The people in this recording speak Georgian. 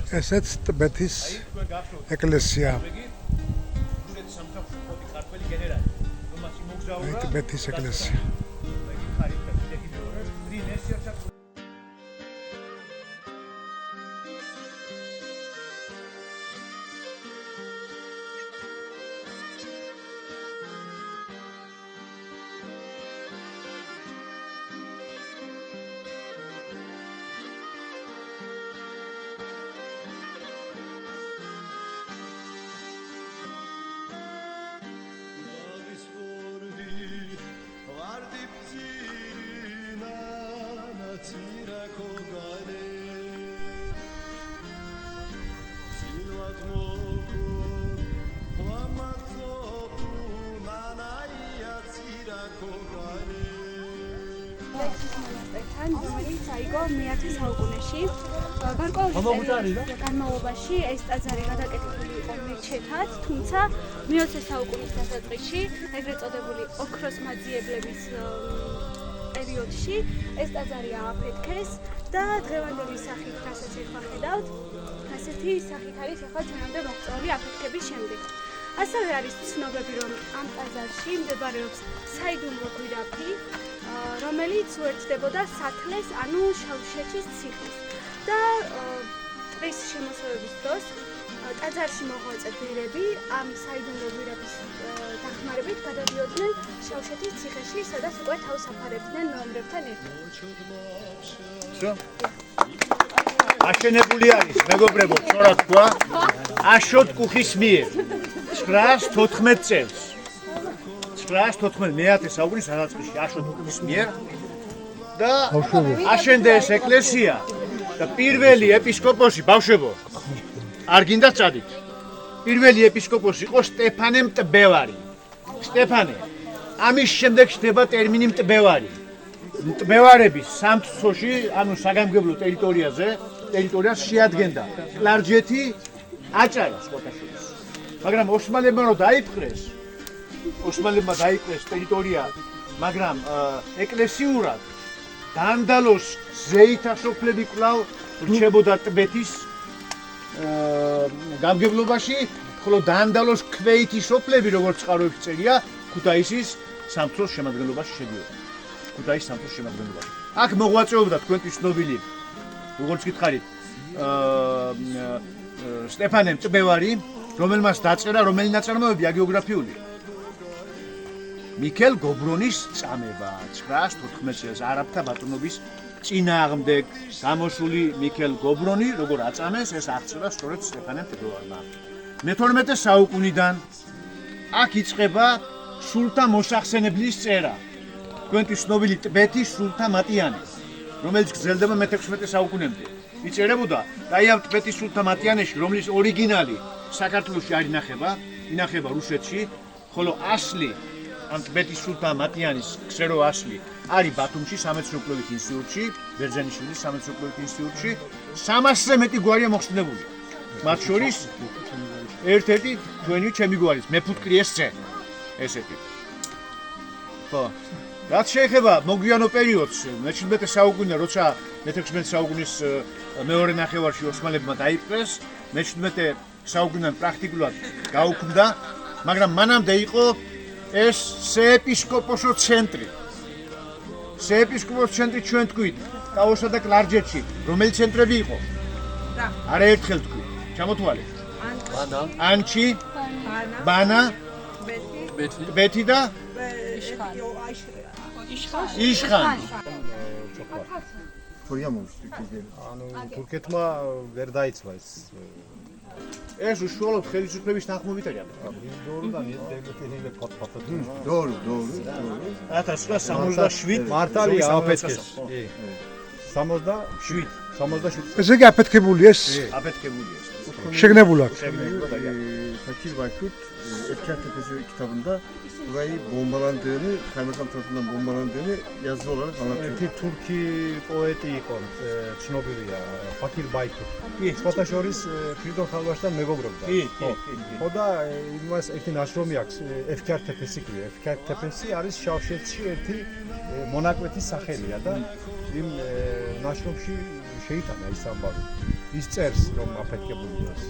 ესეც ტბეთის ეკლესია. ტბეთის ეკლესია. აიგო მე-10 საუკუნეში. გარკვეული განმავლობაში ეს ტაძარი გადაკეთებული იყო მეჩეთად, თუმცა მე-20 საუკუნის დასაწყისში, ეგრეთ წოდებული ოქროს მაძიებლების პერიოდში ეს ტაძარი ააფეთქეს და დღევანდელი სახით, რასაც ახლა ხედავთ, ასეთი სახით არის ახლა ჩვენამდე მოღწეული აფეთქების შემდეგ. ასევე არის ცნობები, რომ ამ ტაძარში მდებარეობს საიდუმლო გვირაბი, რომელიც უერთდებოდა სათლეს, ანუ შავშეთის ციხეს. და ტყის შემოსევების დროს ტაძარში მოღვაწე გვირები ამ საიდუმლო გვირაბის დახმარებით გადადიოდნენ შავშეთის ციხეში, სადაც უკვე თავს აფარებდნენ მეომრებთან ერთად. აშენებული არის, მეგობრებო, სწორად თქვა, აშოტ კუხის მიერ 914 წელს. 914 მე-10 საუკუნის დასაწყისში აშოტ კუხის მიერ და აშენდა ეს ეკლესია და პირველი ეპისკოპოსი ბავშვებო, არ გინდა წადით. პირველი ეპისკოპოსი იყო სტეფანე მტბევარი. სტეფანე. ამის შემდეგ ხდება ტერმინი მტბევარი. მტბევარების სამცხოში, ანუ საგამგებლო ტერიტორიას შეადგენდა კლარჯეთი, აჭარა სხვათაშორის. მაგრამ ოსმალებმა დაიპყრეს ტერიტორია, მაგრამ ეკლესიურად დანდალოს ზეითასოფლები კვლავ რჩებოდა ტბეთის გამგებლობაში, ხოლო დანდალოს ქვეითი სოფლები, როგორც წყაროებში წერია, ქუთაისის სამცხოს შემადგენლობაში შედიოდა. აქ მოღვაწეობდა თქვენთვის ცნობილი, როგორც გითხარით, სტეფანე მწბევარი, რომელმაც დაწერა, რომელი ნაწარმოები აგეოგრაფიული. მიქელ გობრონის წამება 914 წელს არაბთა ბატონობის წინააღმდეგ გამოსული მიქელ გობრონი, როგორ აწამეს, ეს აღწერა სწორედ სტეფანე მწბევარმა. მე-12 საუკუნიდან აქ იწყება სულთა მოსახსენებლის წერა. თქვენთვის ცნობილი ტბეთის სულთა მატიანე, რომელიც გრძელდება მე-16 საუკუნემდე. იწერებოდა და აი ამ ტბეთის სულთა მატიანეში, რომლის ორიგინალი საქართველოში არ ინახება რუსეთში, ხოლო ასლი ამ ტბეთის სულთა მატიანის ქსერო ასლი არის ბათუმში სამეცნიერო-კვლევით ინსტიტუტში, ბერძენიშვილის სამეცნიერო-კვლევით ინსტიტუტში, 300-ზე მეტი გვარია მოხსნებული. მათ შორის ერთ-ერთი თქვენი ჩემი გვარის მეფუტკრიეს ძე, ესეთი. ხო. რაც შეეხება მოგვიანო პერიოდს, მე-17 საუკუნიდან, როცა მე-16 საუკუნის მეორე ნახევარში ოსმალებმა დაიპყრეს, მე-17 საუკუნიდან პრაქტიკულად გაუქმდა, მაგრამ მანამდე იყო ეს საეპისკოპოსო ცენტრი. საეპისკოპოსო ცენტრი ჩვენ თქვით, ტაოსა და კლარჯეთში, რომელი ცენტრები იყო? არაერთხელ თქვით. ჩამოთვალე. ანჩი, ბანა, ბეთი და იშხანი. ანუ თურქეთმა ვერ დაიცვა ეს უშუალოდ ხელისუფლების თანხმობით არის. დორი. 1967 მართალია აფეთქეს. 67. ესე იგი აფეთქებული ეს? აფეთქებული ეს. შეგნებული აქვს. Fakir Baykurt Efkar Tepesi kitabında burayı bombalandığını, kaymakam tarafından bombalandığını yazılı olarak anlatıyor. Türkiye poeti იყო ცნობილია Fakir Baykurt. სხვათა შორის ფრიდონ ხალვაშთან მეგობრობდა. ხო და იმას ერთი ნაშრომი აქვს Efkar Tepesi ქვია. Efkar Tepesi არის შავშეთში ერთი მონაკვეთის სახელია და იმ ნაშრომში შეიტანა ის ამბავი. ის წერს რომ აფეთქებული იყოს.